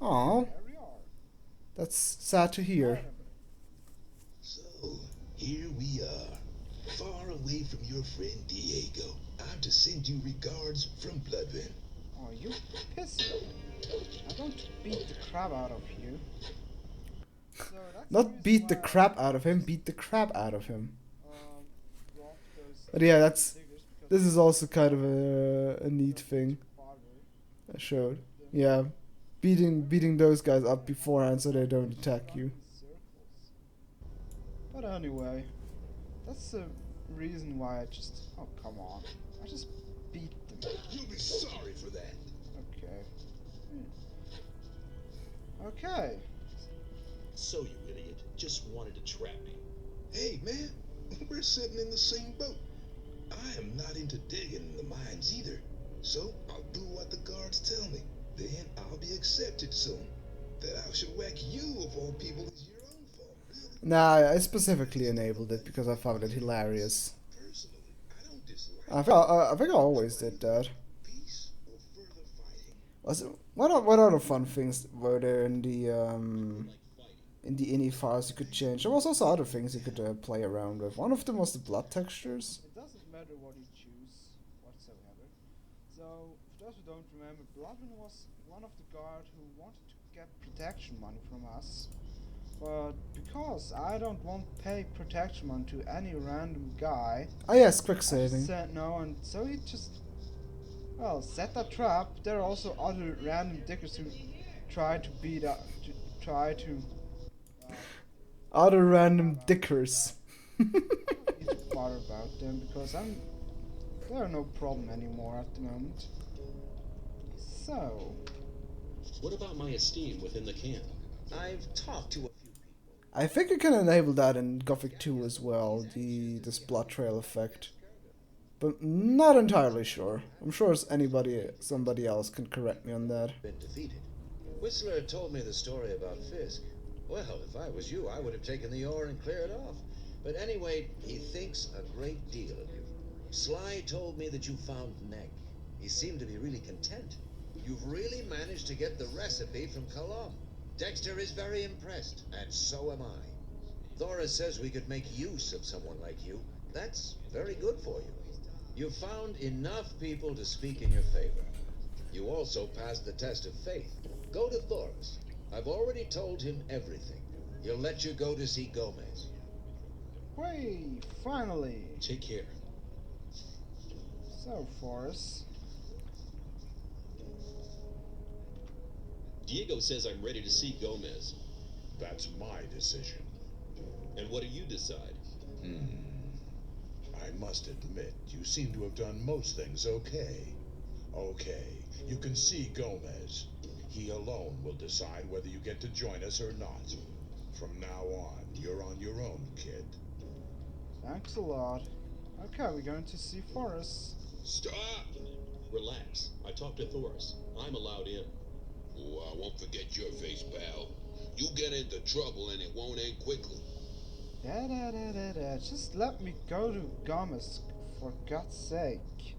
Aw, that's sad to hear. So, here we are, far away from your friend Diego. I'm to send you regards from Bloodven. Oh, you pisser. I'm going to beat the crap out of you. So that's the Not reason beat the why crap out of him, beat the crap out of him. um brought those But yeah, random that's diggers because this they is are also kind of a neat so much thing farther I showed. than Yeah, beating those guys up I beforehand so they don't just attack run you. in circles. But anyway, that's the reason why I just oh come on. I just beat them. You'll be sorry for that. Okay. Okay. So you idiot, just wanted to trap me. Hey, man, we're sitting in the same boat. I am not into digging in the mines either. So I'll do what the guards tell me. Then I'll be accepted soon. That I should whack you of all people is your own fault, really. Nah, I specifically enabled it because I found it hilarious. Personally, I don't dislike I think I always did that. peace or further fighting. Was it, what other fun things were there in the ini files you could change? There was also other things you could play around with. One of them was the blood textures. It doesn't matter what you choose whatsoever. So, for those who don't remember, Bloodman was one of the guards who wanted to get protection money from us. But because I don't want to pay protection money to any random guy, Ah yes, quick I just saving. said no, and so he just, well, set that trap. There are also other random dickers who try to beat up, to try to. Other random dickers. Need to bother about them because they're no problem anymore at the moment. So, What about my esteem within the camp? I've talked to a few people. I think you can enable that in Gothic 2 as well, the this blood trail effect. But not entirely sure. I'm sure somebody else can correct me on that. Been defeated. Whistler told me the story about Fisk. Well, if I was you, I would have taken the ore and cleared off. But anyway, he thinks a great deal of you. Sly told me that you found Neg. He seemed to be really content. You've really managed to get the recipe from Colum. Dexter is very impressed, and so am I. Thora says we could make use of someone like you. That's very good for you. You've found enough people to speak in your favor. You also passed the test of faith. Go to Thoris. I've already told him everything. He'll let you go to see Gomez. hey, finally. Take care. So, Forrest. Diego says I'm ready to see Gomez. That's my decision. And what do you decide? I must admit, you seem to have done most things okay. Okay, you can see Gomez. He alone will decide whether you get to join us or not. From now on, you're on your own, kid. Thanks a lot. Okay, we're going to see Forrest. Stop! Relax. I talked to Thoris. I'm allowed in. Oh, I won't forget your face, pal. You get into trouble and it won't end quickly. Just let me go to Gomez, for God's sake.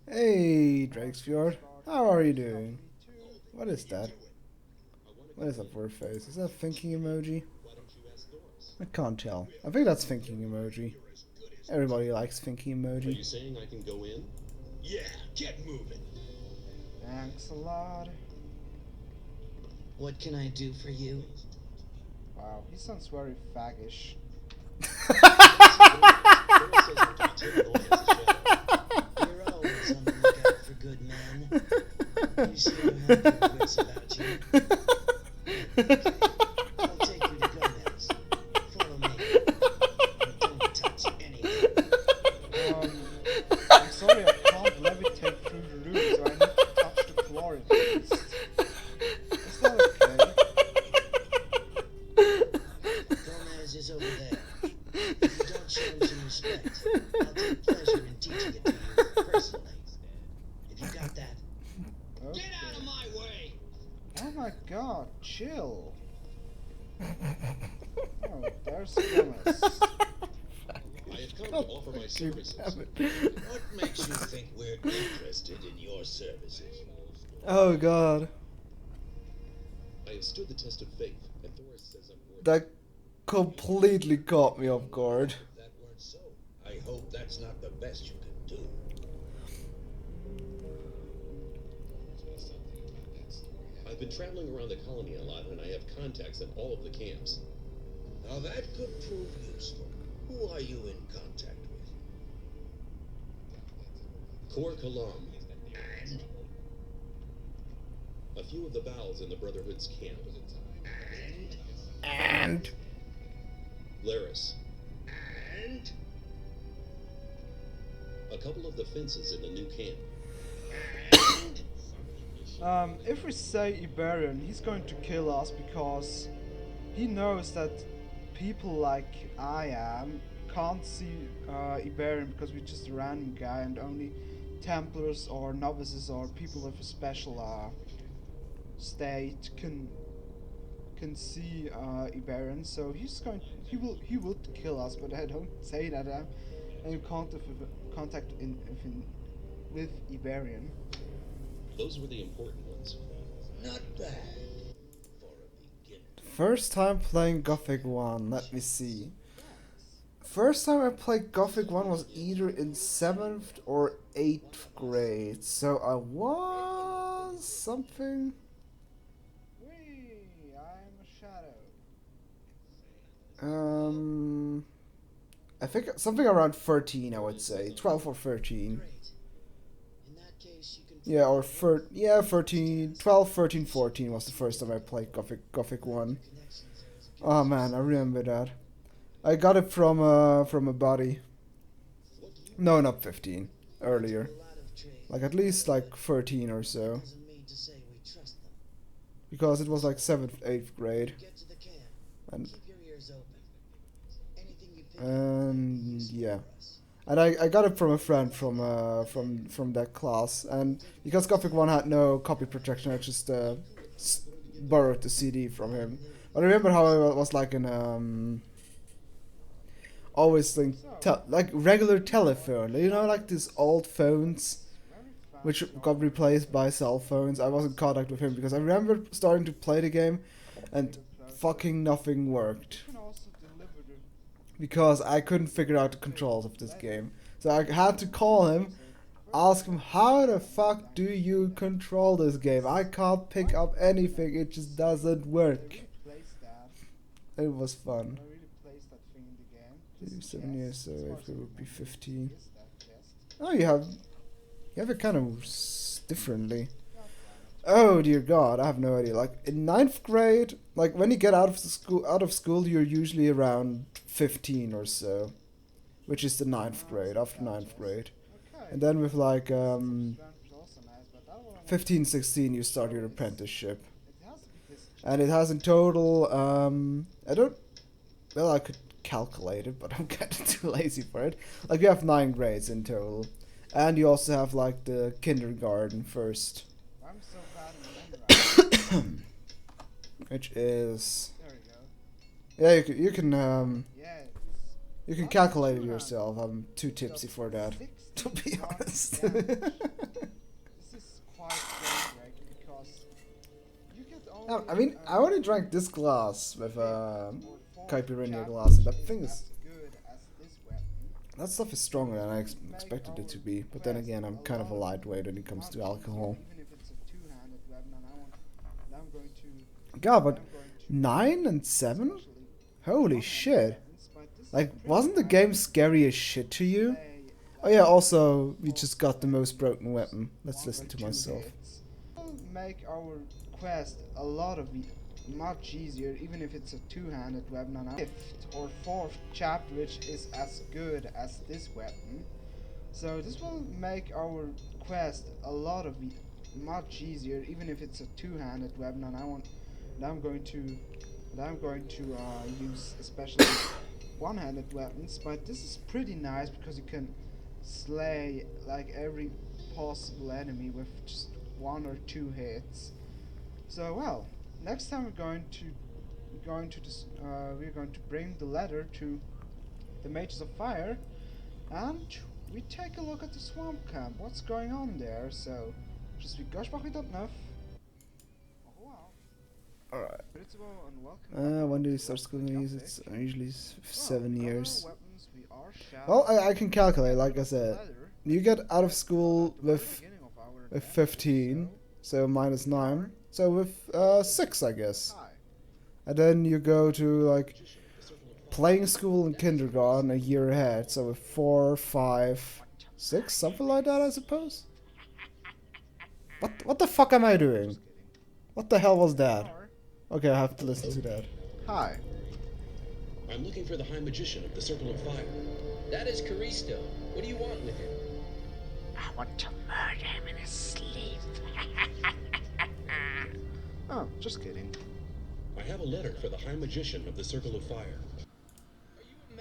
Hey, Drakesfjord. How are you doing? What is that? What is that for a face? Is that a thinking emoji? Why don't you ask Thoris? I can't tell. I think that's thinking emoji. Everybody likes thinking Are you emoji. saying I can go in? Yeah, get moving. Thanks a lot. What can I do for you? Wow, he sounds very faggish. Thoris says I can take Gomez's shadow. You're always on the lookout for good men. You seem to have your wits about you. I'll take you to Gomez. Follow me. Don't touch anything. I'm sorry, I can't levitate through the roof, so I need to touch the floor at least. Is that okay? Gomez is over there. If you don't show him some respect, I'll take pleasure in teaching it to you personally. If you got that. Okay. Get out of my way! Oh my god, chill. Oh, there's Gomez. I have come to offer my services. What makes you think we're interested in your services? Oh god. I have stood the test of faith, and Thoris says I'm worthy. That completely caught me off guard. If that weren't so, I hope that's not the best you can do. I've been traveling around the colony a lot, and I have contacts in all of the camps. Now that could prove useful. Who are you in contact with? Kor Kalam, And? a few of the Bowels in the Brotherhood's camp. And Laris, And? a couple of the fences in the new camp. If we say Iberian, he's going to kill us because he knows that people like I am can't see Iberian because we're just a random guy and only Templars or novices or people with a special state can see Iberian. So he would kill us, but I don't say that I'm in contact with Iberian. Those were the important ones. Not bad. For a beginner. first time playing Gothic 1, let me see. First time I played Gothic 1 was either in 7th or 8th grade, so I was something. Whee! I'm a shadow. I think something around 13, I would say. 12 or 13. Great. In that case, you can. Yeah, or 13, 12, 13, 14 was the first time I played Gothic 1. Oh man, I remember that. I got it from a buddy. No, not 15. Earlier. Like at least like 13 or so. Doesn't mean to say we trust them. Because it was like 7th, 8th grade. Get to the camp. And Keep your ears open. Anything you pick And up, yeah, and I got it from a friend from that class, and because Gothic 1 had no copy protection, I just borrowed the CD from him. But I remember how it was like an always like regular telephone, you know, like these old phones which got replaced by cell phones. I was in contact with him because I remember starting to play the game and fucking nothing worked. You can also deliver the Because I couldn't figure out the controls of this game. So I had to call him, ask him, how the fuck do you control this game? I can't pick up anything, it just doesn't work. place that. It was fun. I really placed that thing in the game. Just 7 chest. years, so As far if as it I would be remember, 15. is that chest. Oh, you have it kind of differently. Oh dear God, I have no idea. Like in 9th grade, like when you get out of school, you're usually around 15 or so, which is the 9th grade, after 9th grade. Okay. And then with like Strength is also nice, but that one 15, 16, you start your apprenticeship, it has to be this. and it has in total I don't, well, I could calculate it, but I'm kind of too lazy for it. Like you have 9 grades in total, and you also have like the kindergarten first, I'm so bad in memorizing. which is, There we go. yeah, Yeah, you can calculate it yourself. I'm too tipsy for that, to be honest. This is quite great because you get only. I mean, I only drank this glass with or four caipirinha chapters glass, and that is thing as is, good as this weapon. that stuff is stronger than I expected it to be. But then again, I'm kind of a lightweight when it comes to alcohol. Even if it's a two-handed weapon, and I'm going to. God, but I'm going to 9 and 7? especially Holy one-handed shit! weapons, but this is Like, pretty wasn't the nice game scary as shit to you? play, Oh yeah, also, we just got the most broken weapon. Let's listen to myself. Will make our quest a lot of much easier, even if it's a two-handed weapon. And 5th or 4th chapter, which is as good as this weapon. So this will make our quest a lot of much easier, even if it's a two-handed weapon. And I'm going to use especially one-handed weapons. But this is pretty nice because you can slay like every possible enemy with just 1 or 2 hits. So well, next time we're going to bring the letter to the Mages of Fire, and we take a look at the swamp camp. What's going on there? So, je suis Goshbach.9. Au revoir. Principal and welcome. When do you start school? It's usually 7 years. Weapons we are Well, I can calculate, like I said. You get out of school with 15, so minus 9. So with 6, I guess. Hi. And then you go to like playing school in kindergarten a year ahead, so with 4, 5, 6, something like that, I suppose. What the fuck am I doing? What the hell was that? Okay, I have to listen to that. Hi. I'm looking for the High Magician of the Circle of Fire. That is Caristo. What do you want with him? I want to murder him in his sleep. Oh, just kidding. I have a letter for the High Magician of the Circle of Fire.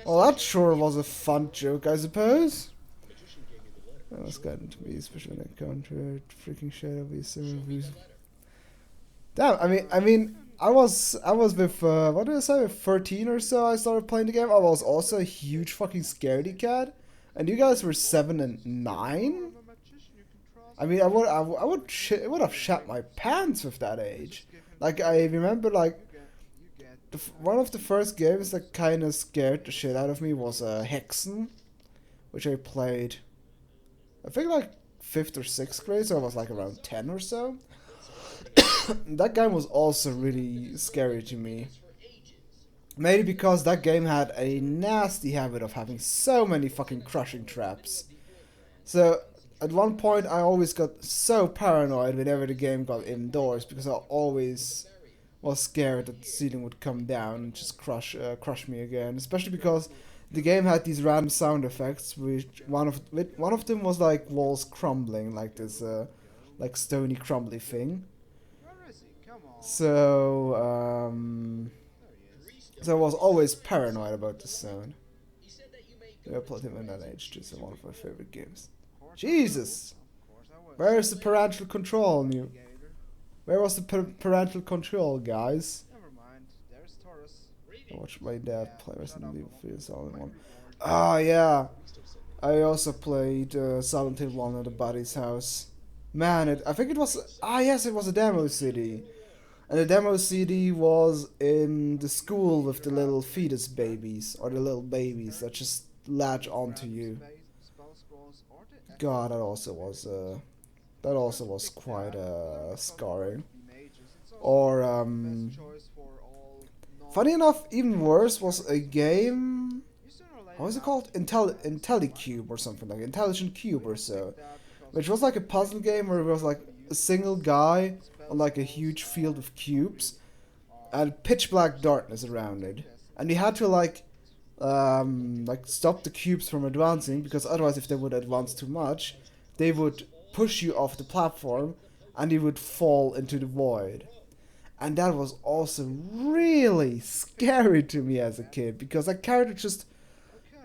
Well, that sure was a fun joke, I suppose. That was gotten to be especially when I encountered freaking shit of these reviews. Damn, I mean, I was with what did I say? With 13 or so, I started playing the game. I was also a huge fucking scaredy cat, and you guys were 7 and 9. I mean, I would have shat my pants with that age. Like I remember, like one of the first games that kind of scared the shit out of me was Hexen, which I played. I think like 5th or 6th grade, so I was like around 10 or so. That game was also really scary to me. Maybe because that game had a nasty habit of having so many fucking crushing traps. So at one point I always got so paranoid whenever the game got indoors because I always was scared that the ceiling would come down and just crush me again. Especially because the game had these random sound effects, which one of them was like walls crumbling, like this like stony crumbly thing. Where is he? Come on. So I was always paranoid about the sound. I played him in that age, just one of my favorite games. Jesus! Where's the parental control, Where was the parental control, guys? Never mind. There's Taurus. I watched my dad play Resident Evil 3 Silent 1. Ah, yeah. I also played Silent Hill 1 at a buddy's house. Man, I think it was... Ah, yes, it was a demo CD. And the demo CD was in the school with the little fetus babies, or the little babies that just latch onto you. God, that also was quite scarring. Or funny enough, even worse was a game. What was it called? IntelliCube or something like Intelligent Cube or so, which was like a puzzle game where it was like a single guy on like a huge field of cubes and pitch black darkness around it, and you had to like stop the cubes from advancing, because otherwise if they would advance too much they would push you off the platform and you would fall into the void. And that was also really scary to me as a kid, because that character just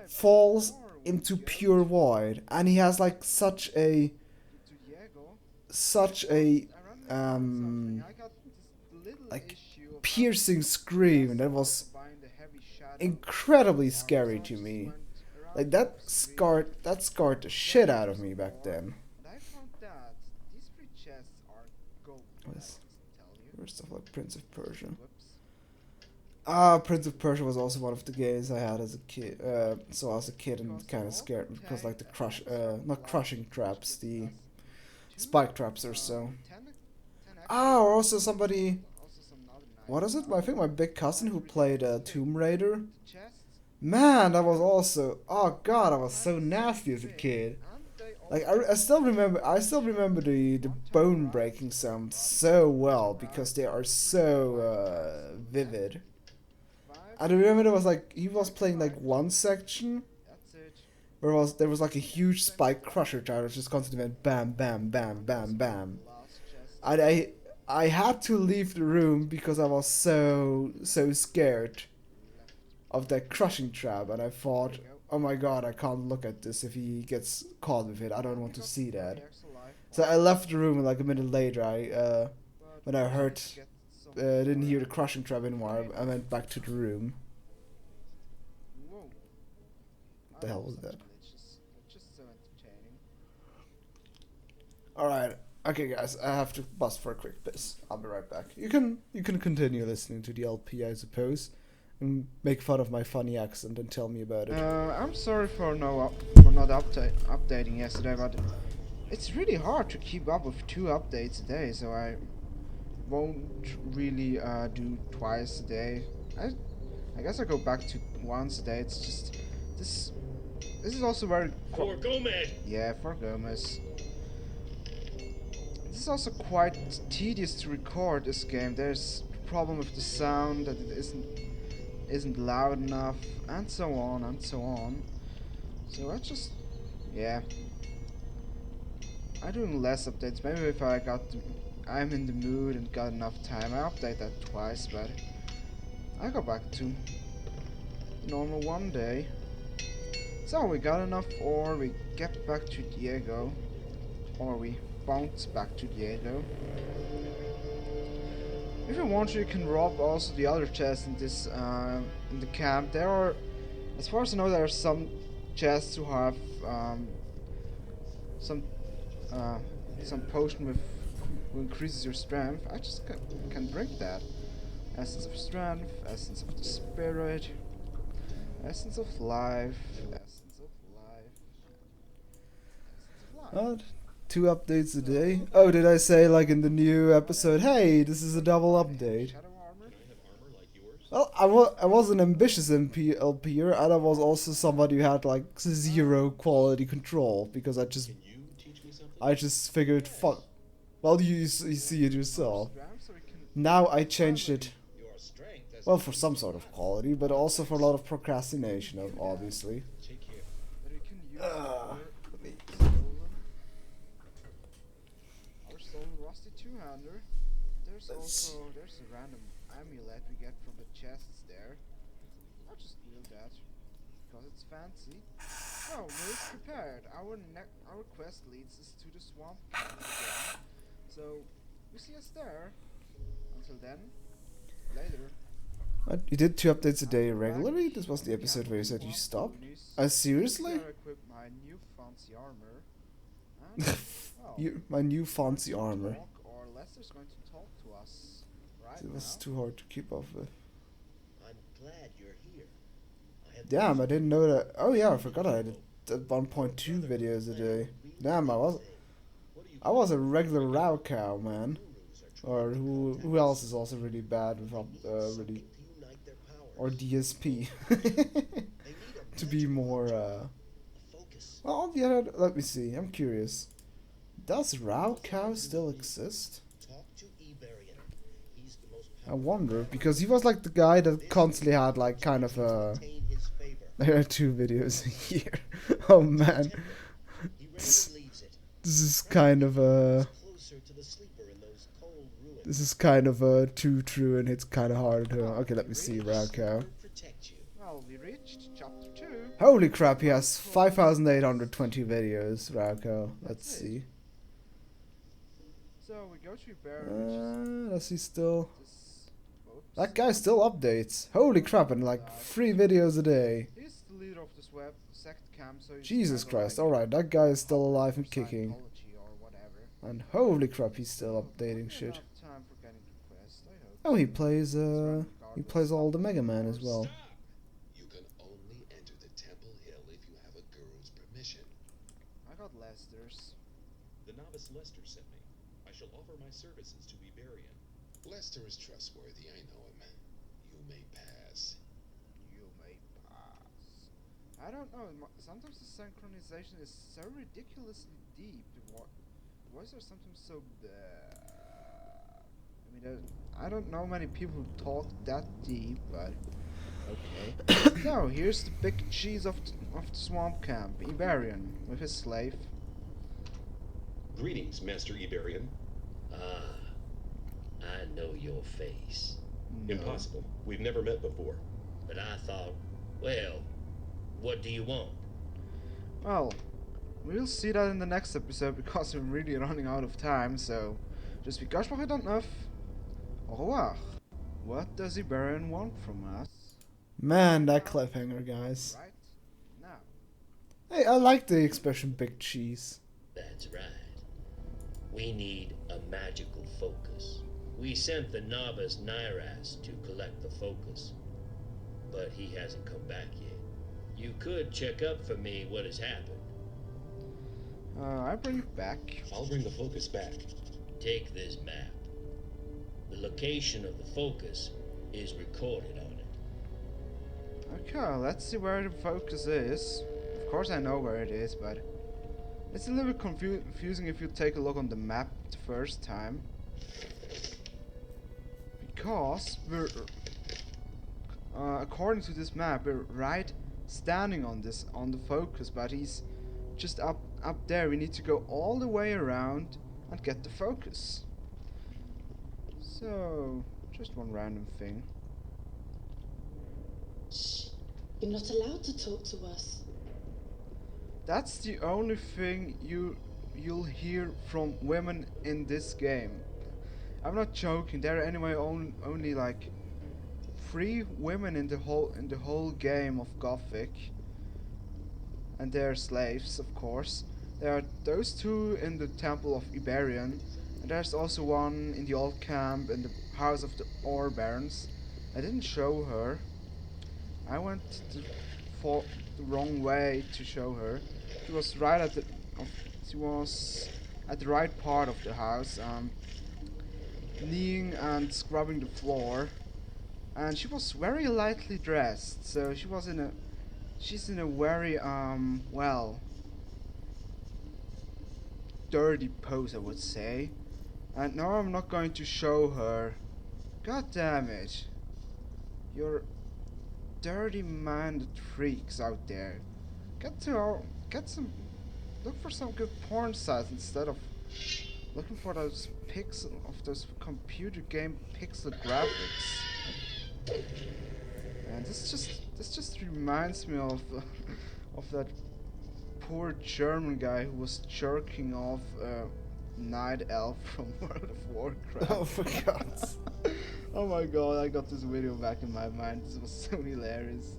falls into pure void, and he has like such a like piercing scream that was incredibly scary to me. Like that scarred the shit out of me back then. I found that these 3 chests are gold. There's stuff like Prince of Persia. Ah, Prince of Persia was also one of the games I had as a kid. So as a kid, and kind of scared me because like the not crushing traps, the spike traps or so. Ah, or also somebody. What is it? I think my big cousin who played Tomb Raider. Man, that was also. Oh God, I was so nasty as a kid. Like I still remember the bone breaking sounds so well because they are so vivid. And I remember there was like he was playing like one section where there was like a huge spike crusher tower that just constantly went bam bam bam bam bam. And I had to leave the room because I was so scared of that crushing trap, and I thought, oh my God, I can't look at this if he gets caught with it. I don't want to see that. So I left the room, and like a minute later, when I didn't hear the crushing trap anymore, I went back to the room. What the hell was that? Alright, Okay, guys, I have to bust for a quick piss. I'll be right back. You can continue listening to the LP, I suppose, and make fun of my funny accent and tell me about it. I'm sorry for not updating yesterday, but it's really hard to keep up with 2 updates a day, so I won't really do twice a day. I guess I go back to once a day. It's just this. This is also very For Gomez! yeah, for Gomez. This is also quite tedious to record this game. There's a problem with the sound that it isn't loud enough, and so on and so on. So I just yeah. I'm doing less updates. Maybe if I'm in the mood and got enough time, I update that twice, but I go back to normal one day. So we got enough ore, we get back to Diego, or we bounce back to Diego. If you want, you can rob also the other chests in this in the camp. There are, as far as I know, there are some chests who have some potion with who increases your strength. I just can drink that. Essence of strength, essence of the spirit, essence of life, essence of life, essence of life. What? 2 updates a day? Oh, did I say like in the new episode, hey, this is a double update? Shadow armor. Can I have armor like yours? Well, I was an ambitious LPer, and I was also somebody who had like 0 quality control, because Can you teach me something? I just figured, fuck. Well, you see it yourself. Strength, so we can Now I changed it, Your strength as well, for some sort of quality, but also for a lot of procrastination, obviously. Take care. that we can use Ah, our stolen rusty two-hander. There's there's a random amulet we get from the chests there. I'll just do that because it's fancy. So we're prepared. Our quest leads us to the swamp camp again. So we see us there. Until then, later. What? You did 2 updates a day regularly? This was the episode where you said you stopped? Seriously? I equip my new fancy armor. And, well, My new fancy armor. talk, or Lester's going to talk to us right It was now. too hard to keep up with. I'm glad you're here. I have Damn, I didn't know that. Oh yeah, I forgot I did 1.2 videos a day. Damn, I was a regular row cow, man. Or who else is also really bad with really, or DSP. To be more well, on the other, let me see. I'm curious. Does row cow still exist? Talk to Iberian. He's the most I wonder, because he was like the guy that constantly had like kind of obtain his favor. there are 2 videos a year. Oh man, He this, rarely leaves it. this is kind of Closer to the sleeper in those cold ruins. this is kind of too true, and it's kind of hard to. Okay, let me see row cow. Protect you. Well, we reached chapter 2. Holy crap, he has 5,820 videos, row cow. Let's see. So we go to Bear, which is Does he still? this. Oops. That guy still updates. Holy crap, and like 3 videos a day. He's the leader of this sect camp, so he's Jesus kinda Christ, like alright, that guy is still alive and kicking. Scientology or whatever. And holy crap, he's still updating Not shit. enough time for getting to quest, I hope. Oh, he plays all the Mega Man as well. You can only enter the Temple Hill if you have a girl's permission. I got Lester's. The novice Lester sent me. I shall offer my services to Iberian. Lester is trustworthy, I know him. You may pass. You may pass. I don't know. Sometimes the synchronization is so ridiculously deep. The voices are sometimes so. I mean, I don't know many people who talk that deep, but okay. So here's the big cheese of the swamp camp, Iberian, with his slave. Greetings, Master Iberian. Ah, I know your face. No. Impossible. We've never met before. But I thought, well, what do you want? Well, we'll see that in the next episode because we're really running out of time. So, just because we don't know. Au revoir. What does Iberian want from us? Man, that cliffhanger, guys. Right now. Hey, I like the expression big cheese. That's right. We need a magical focus. We sent the novice Nyras to collect the focus, but he hasn't come back yet. You could check up for me what has happened. I bring it back. I'll bring the focus back. Take this map. The location of the focus is recorded on it. Okay, let's see where the focus is. Of course I know where it is, but it's a little bit confusing if you take a look on the map the first time. Because we're, according to this map, we're right standing on the focus, but he's just up there. We need to go all the way around and get the focus. So, just one random thing. Shh. You're not allowed to talk to us. That's the only thing you'll hear from women in this game. I'm not joking. There are anyway only like 3 women in the whole game of Gothic, and they're slaves, of course. There are those 2 in the Temple of Iberian, and there's also one in the old camp in the House of the Ore Barons. I didn't show her. I went the wrong way to show her. She was right at the she was at the right part of the house, kneeling and scrubbing the floor, and she was very lightly dressed. So she's in a very well, dirty pose, I would say. And now I'm not going to show her. God damn it! You're dirty-minded freaks out there. Look for some good porn sites instead of looking for those computer game pixel graphics. And this just reminds me of of that poor German guy who was jerking off a night elf from World of Warcraft. Oh, for God's. Oh my god, I got this video back in my mind. This was so hilarious.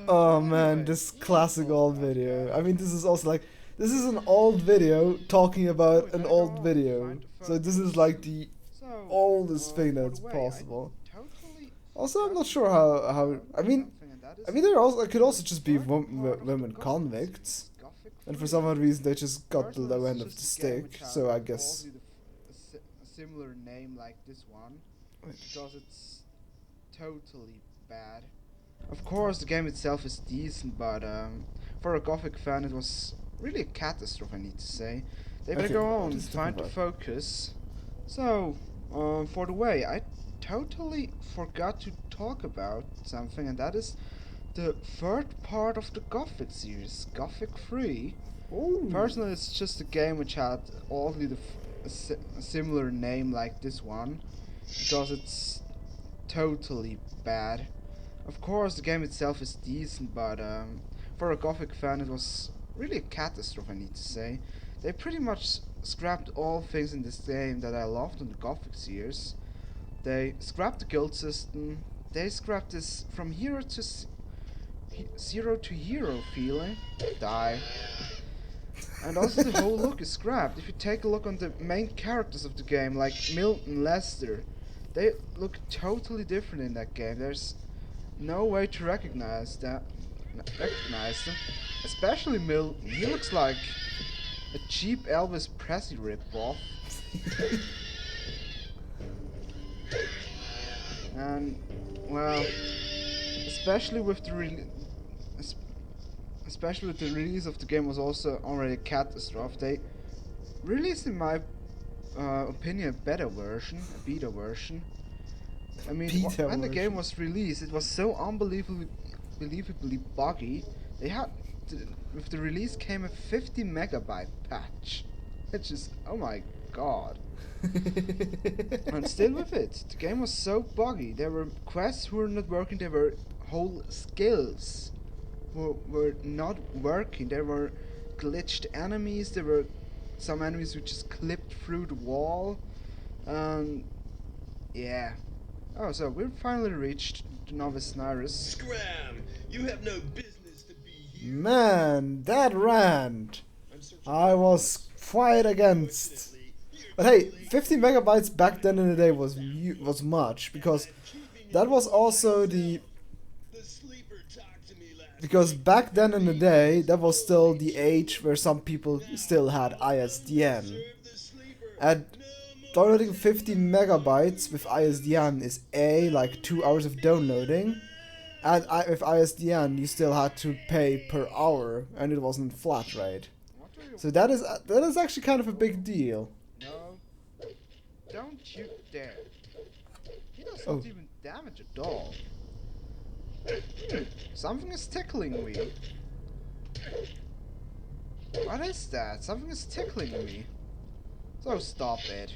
Oh man, this classic old video. I mean, this is also like, this is an old video talking about an old video. So this is like the oldest thing that's possible. Also, I'm not sure how I mean, there also could also just be women convicts, and for some odd reason they just got the low end of the stick. So I guess. A similar name like this one, because it's totally bad. Of course, the game itself is decent, but for a Gothic fan, it was really a catastrophe, I need to say. They better go on and find the focus. So, for the way, I totally forgot to talk about something, and that is the 3rd part of the Gothic series, Gothic 3. Ooh. Personally, it's just a game which had oddly a similar name like this one, because it's totally bad. Of course, the game itself is decent, but for a Gothic fan, it was really a catastrophe, I need to say. They pretty much scrapped all things in this game that I loved in the Gothic series. They scrapped the guild system. They scrapped this from zero to hero feeling. Die. And also the whole look is scrapped. If you take a look on the main characters of the game, like Milton, Lester, they look totally different in that game. There's no way to recognize them. Especially Milton. He looks like a cheap Elvis Presley ripoff. And well, especially with the release of the game was also already a catastrophe. They released, in my opinion, a beta version. I mean, when the game was released, it was so unbelievably buggy. With the release came a 50 megabyte patch. It's just, oh my god. And still with it, the game was so buggy. There were quests who were not working. There were whole skills were not working. There were glitched enemies. There were some enemies who just clipped through the wall. Yeah. Oh, so we've finally reached the Novice Nyras. Scram! You have no business to be here. Man, that rant. I was fight against. But hey, 50 megabytes back then in the day was much, because that was also because back then in the day that was still the age where some people still had ISDN, and downloading 50 megabytes with ISDN is like 2 hours of downloading, and with ISDN you still had to pay per hour, and it wasn't flat rate. So that is actually kind of a big deal. No. Don't you dare. He does not even damage a dog. Something is tickling me. What is that? Something is tickling me. So stop it.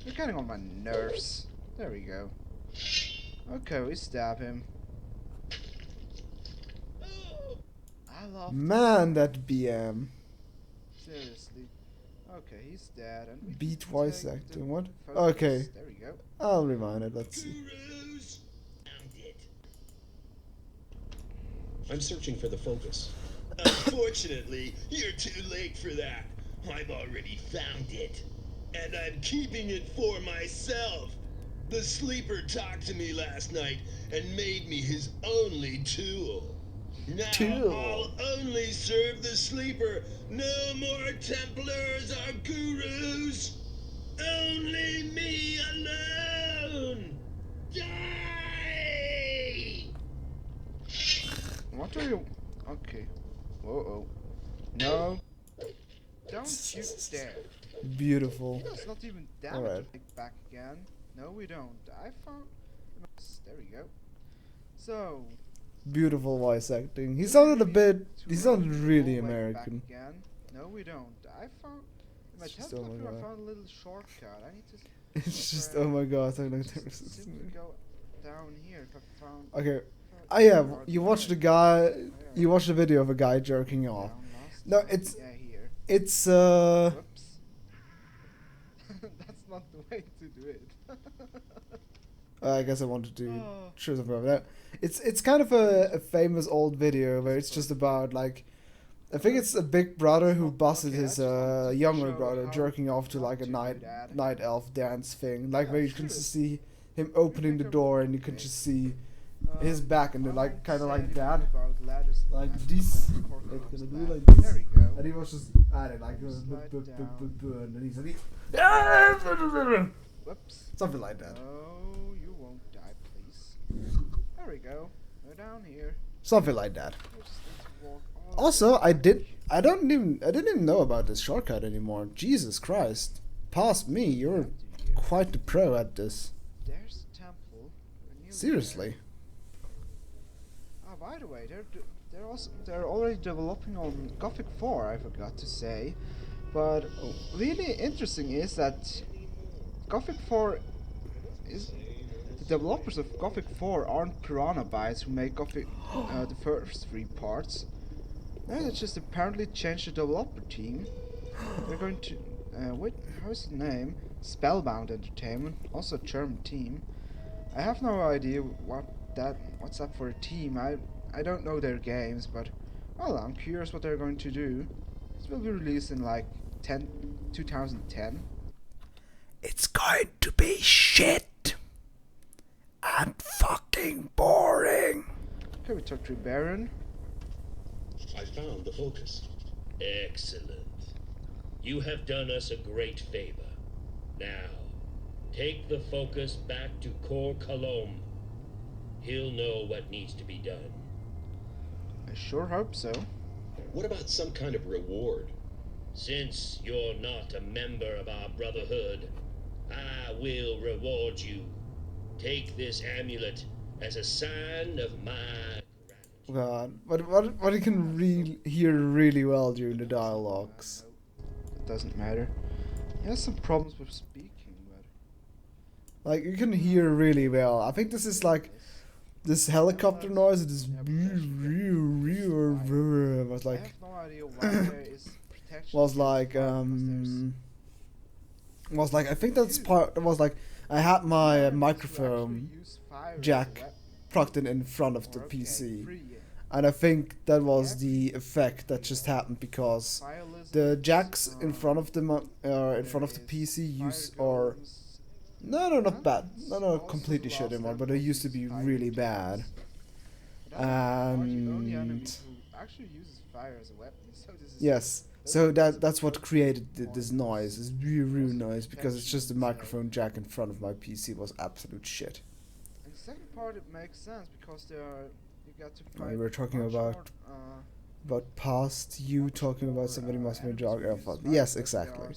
You're getting on my nerves. There we go. Okay, we stab him. I love Man, that BM. Seriously. Okay, he's dead. And we Beat can voice take acting, the what? focus. Okay. There we go. I'll rewind it, let's see. I'm searching for the focus. Unfortunately, you're too late for that. I've already found it. And I'm keeping it for myself. The sleeper talked to me last night and made me his only tool. Now I'll only serve the sleeper. No more Templars or gurus. Only me alone. Die! What are you... Okay. Whoa. No. Don't you dare. Beautiful. That's not even damage. Alright. Take back again. No, we don't. I found... There we go. So... Beautiful voice acting. He sounded really American. Back again. No, we don't. I found... In my Just, template oh my I God. found a little shortcut. I need to... It's just, oh my god, I don't Simply go down here if I found... Okay. Oh yeah, you watched the video of a guy jerking off. No, it's... Yeah, here. It's, Whoops. That's not the way to do it. I guess I wanted to show something about that. It's kind of a famous old video where it's just about, like, I think it's a big brother who busted his younger brother jerking off to like a night elf dance thing, like where you can just see him opening the door and you can just see his back and they're like kind of like that, like this, like gonna do like this. There we go. And he was just at it like and then he said Whoops. something like that. Oh, you won't die, please. There we go. Go down here. Something like that. We just need to walk all Also, the way I back. didn't even know about this shortcut anymore. Jesus Christ. Past me, you're quite the pro at this. There's a temple. We're nearly Seriously. there. Oh, by the way, they're already developing on Gothic 4. I forgot to say, but really interesting is that Gothic 4 is the developers of Gothic 4 aren't Piranha Bytes who make Gothic the first 3 parts. They just apparently changed the developer team. They're going to wait, how's the name? Spellbound Entertainment, also a German team. I have no idea what's up for a team. I don't know their games, but well, I'm curious what they're going to do. This will be released in like 2010. It's going to be shit and fucking boring. Okay, we talked to Baron. I found the focus. Excellent. You have done us a great favor. Now, take the focus back to Cor Colombe. He'll know what needs to be done. I sure hope so. What about some kind of reward? Since you're not a member of our brotherhood, I will reward you. Take this amulet as a sign of my God, what you can hear really well during the dialogues. It doesn't matter. He has some problems with speaking, but Like, you can hear really well. I think this is like this helicopter noise. It is was I like have no idea why there is protection. was like I think that's part. It was like I had my microphone jack plugged in front of the PC, And I think that was the effect that just happened because the jacks in front of the PC no, not bad, not completely shit anymore, but they used to be really bad. The only enemy And who actually uses fire as a weapon, so this is yes, so that's what created this noise. This really noise because it's just the microphone jack in front of my PC was absolute shit. And the second part, it makes sense because you get to fight. We were talking about past you talking about somebody must be a dog. Yes, exactly.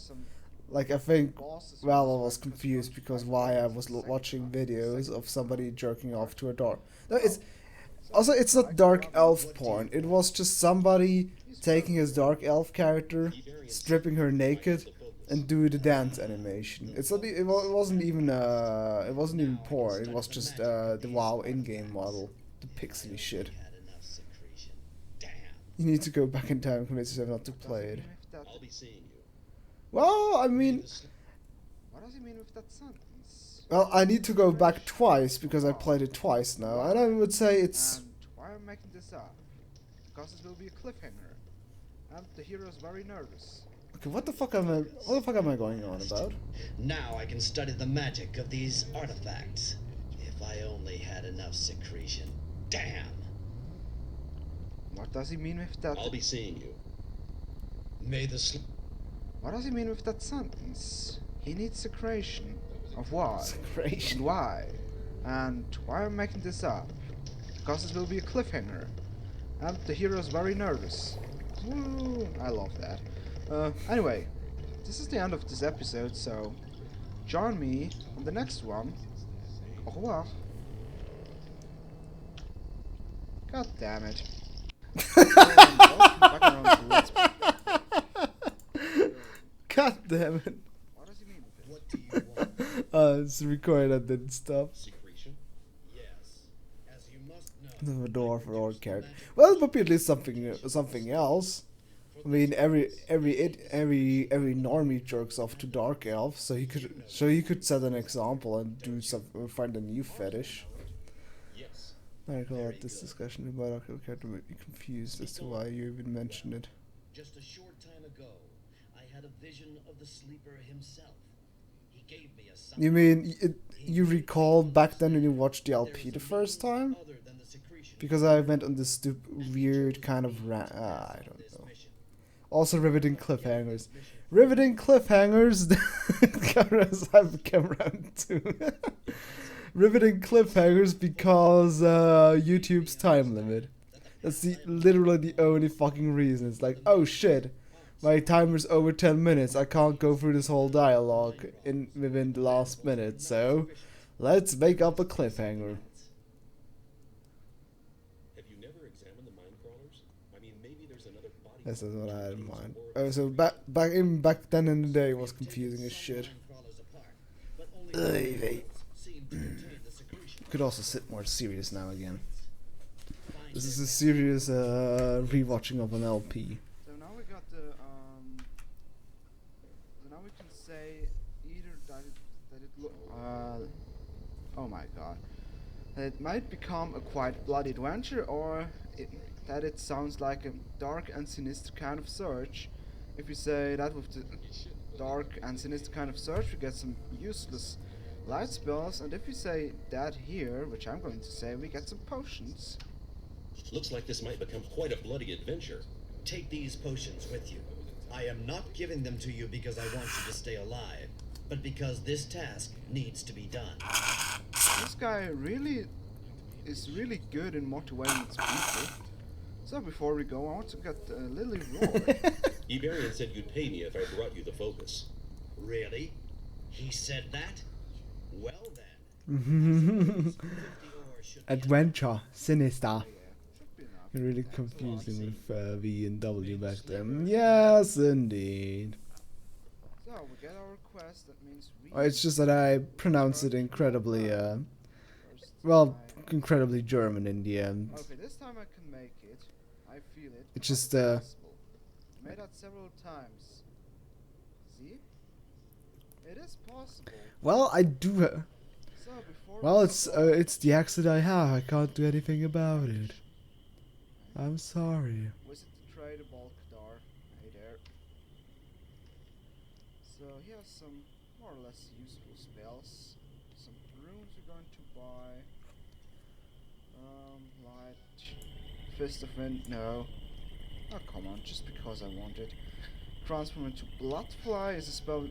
Like I think, well, I was confused because why I was watching videos of somebody jerking off to a dog. No, it's not dark elf porn. It was just somebody taking his dark elf character, stripping her naked, and do the dance animation. It's not. It wasn't even. It wasn't even porn. It was just the WoW in-game model, the pixely shit. You need to go back in time and convince yourself not to play it. I'll be seeing you. Well, I mean, What does he mean with that sentence? well, I need to go back twice because I played it twice now, and I would say it's. And why am I making this up? Because it will be a cliffhanger, and the hero is very nervous. Okay, what the fuck am I going on about? Now I can study the magic of these artifacts. If I only had enough secretion. Damn! What does he mean with that? I'll be seeing you. May the What does he mean with that sentence? He needs secretion. Of what? Secretion. And why? And why am I making this up? Because it will be a cliffhanger. And the hero is very nervous. Woo! I love that. Anyway, this is the end of this episode, so join me on the next one. Au revoir. God damn it. God damn it. What does he mean with it? What do you want? It's recorded and stuff. Secretion? Yes. As you must know. The door for all character. Well, it would be at least something else. I mean, every normie jerks off to dark elf, so you could set an example and do find a new fetish. Yes. I recall this discussion about Archive character might be confused as to why you even mentioned it. Just a short time ago, I had a vision of the sleeper himself. He gave me a sign. You mean you recall back then when you watched the LP the first time? Other than the secretion. Because I went on this weird kind of I don't know. Also riveting cliffhangers. Riveting cliffhangers. I've come around to. Riveting cliffhangers because YouTube's time limit. That's literally the only fucking reason. It's like, oh shit, my timer's over 10 minutes. I can't go through this whole dialogue within the last minute. So, let's make up a cliffhanger. Have you never examined the mine crawlers? I mean, maybe there's another body. This is what I had in mind. Oh, so back then in the day, it was confusing as shit. Could also sit more serious now again. This is a serious rewatching of an LP. So now we got the so now we can say either that it oh my god, that it might become a quite bloody adventure, or that it sounds like a dark and sinister kind of search. If we say that with the dark and sinister kind of search, we get some useless light spells, and if we say that here, which I'm going to say, we get some potions. Looks like this might become quite a bloody adventure. Take these potions with you. I am not giving them to you because I want you to stay alive, but because this task needs to be done. This guy is really good in motivating his people. So before we go, I want to get Lily Roy. Iberian said you'd pay me if I brought you the focus. Really? He said that? Well then. Adventure, sinister. You're really confusing with V and W back then. Yes, indeed. So we get our quest. That means we. It's just that I pronounce it incredibly, incredibly German in the end. Okay, this time I can make it. I feel it. It's just possible. Made that several times. See? It is possible. Well, I do. So before Well, it's the accent I have. I can't do anything about it. I'm sorry. Visit the trader Balkadar. Hey there. So he has some more or less useful spells. Some runes we're going to buy. Light. Fist of Wind, no. Oh, come on, just because I want it. Transform into Bloodfly is a spell.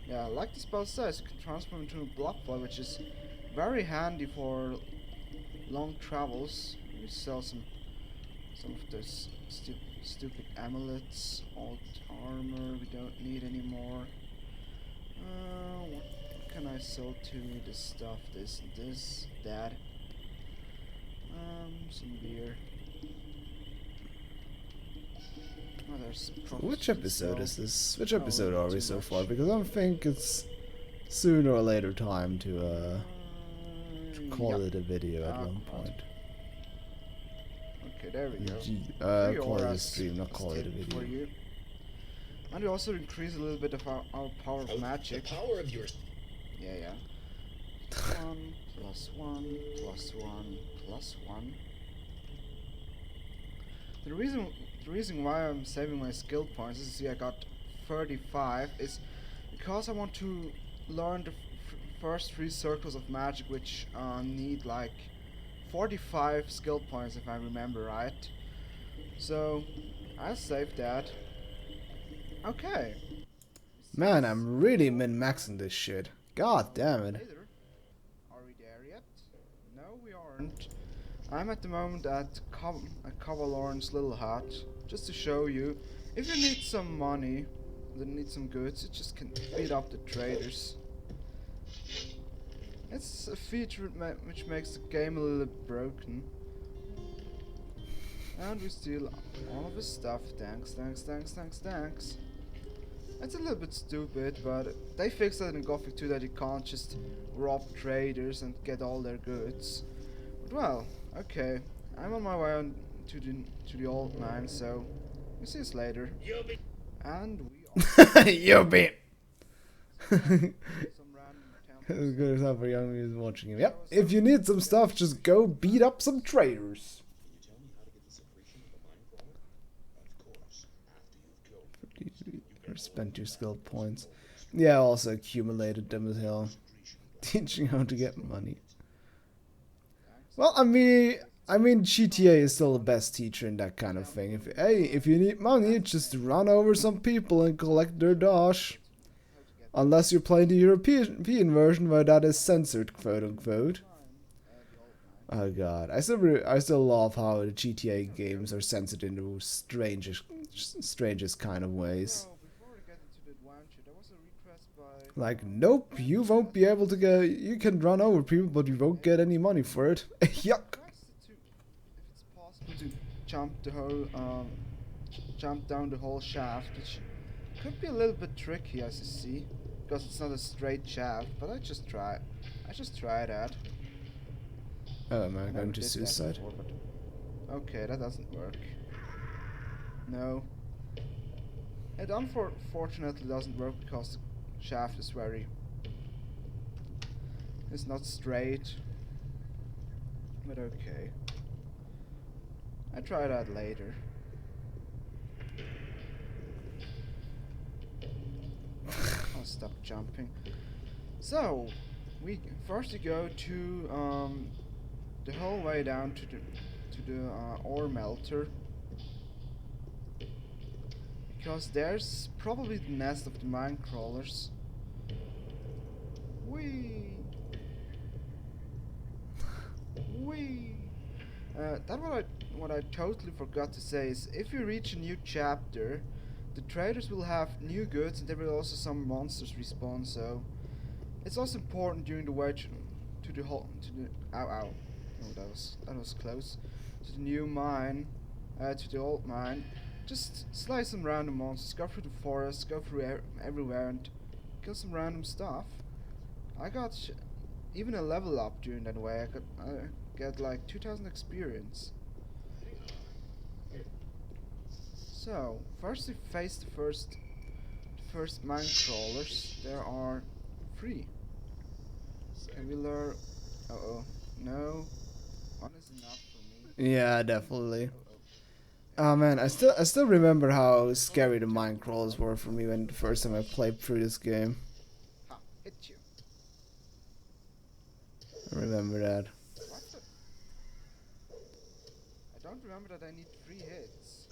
Yeah, like the spell says, you can transform into a Bloodfly, which is very handy for long travels. We sell some of those stupid amulets, alt armor we don't need anymore. What can I sell to this stuff? This, that. Some beer. Oh, there's Which episode is this? Which episode Oh, are we too so much. far? Because I think it's sooner or later time to call yeah. it a video at Ah, one right. point. Okay, there we go. Call it a auras stream, not call it a tip video. for you. And we also increase a little bit of our power of magic. The power of your Yeah. 1 plus 1 plus 1 plus 1. The reason why I'm saving my skill points is, see, I got 35 is because I want to learn the first 3 circles of magic, which need like 45 skill points if I remember right. So I'll save that. Okay. Man, I'm really min-maxing this shit. God damn it. Later. Are we there yet? No, we aren't. I'm at the moment at Cavalorn's little hut, just to show you. If you need some money, then need some goods, you just can beat up the traders. It's a feature which makes the game a little broken. And we steal all of his stuff. Thanks. It's a little bit stupid, but they fixed it in Gothic 2 that you can't just rob traders and get all their goods. But well, okay. I'm on my way on to the old mine, so we'll see us later. And we are You beat. some random As temples. good as ever, young is watching him. Yep. If you need some stuff, just go beat up some traders. Can you tell me how to get the secretion of a mine crawler? Of course, after you've killed. Or spent your skill points. Yeah, also accumulated them as hell. Teaching how to get money. Well, I mean, GTA is still the best teacher in that kind of thing. If you need money, just run over some people and collect their dosh. Unless you're playing the European version where that is censored, quote unquote. Oh god, I still love how the GTA games are censored in the strangest kind of ways. So, before we get into the adventure, there was a request by Like, nope, you won't be able to get. You can run over people, but you won't get any money for it. Yuck. if it's possible to jump down the whole shaft, which could be a little bit tricky as you see, because it's not a straight shaft. But I just try that. Oh, am I Never going to did that suicide? before, but okay, that doesn't work. No. It unfortunately doesn't work because the shaft is it's not straight. But okay. I try that later. I'll stop jumping. So, we first go to the whole way down to the ore melter, because there's probably the nest of the mine crawlers. Whee! What I totally forgot to say is, if you reach a new chapter, the traders will have new goods, and there will also some monsters respawn. So it's also important during the way to the whole oh, that was close, to the new mine, to the old mine. Just slay some random monsters, go through the forest, go through everywhere, and kill some random stuff. I got even a level up during that way. I get like 2,000 experience. So first we face the first mine crawlers. There are 3. Can we learn? No, 1 is enough for me. Yeah, definitely. Oh man, I still remember how scary the mine crawlers were for me when the first time I played through this game. Ha! Hit you. I remember that. What the? I don't remember that I need 3 hits.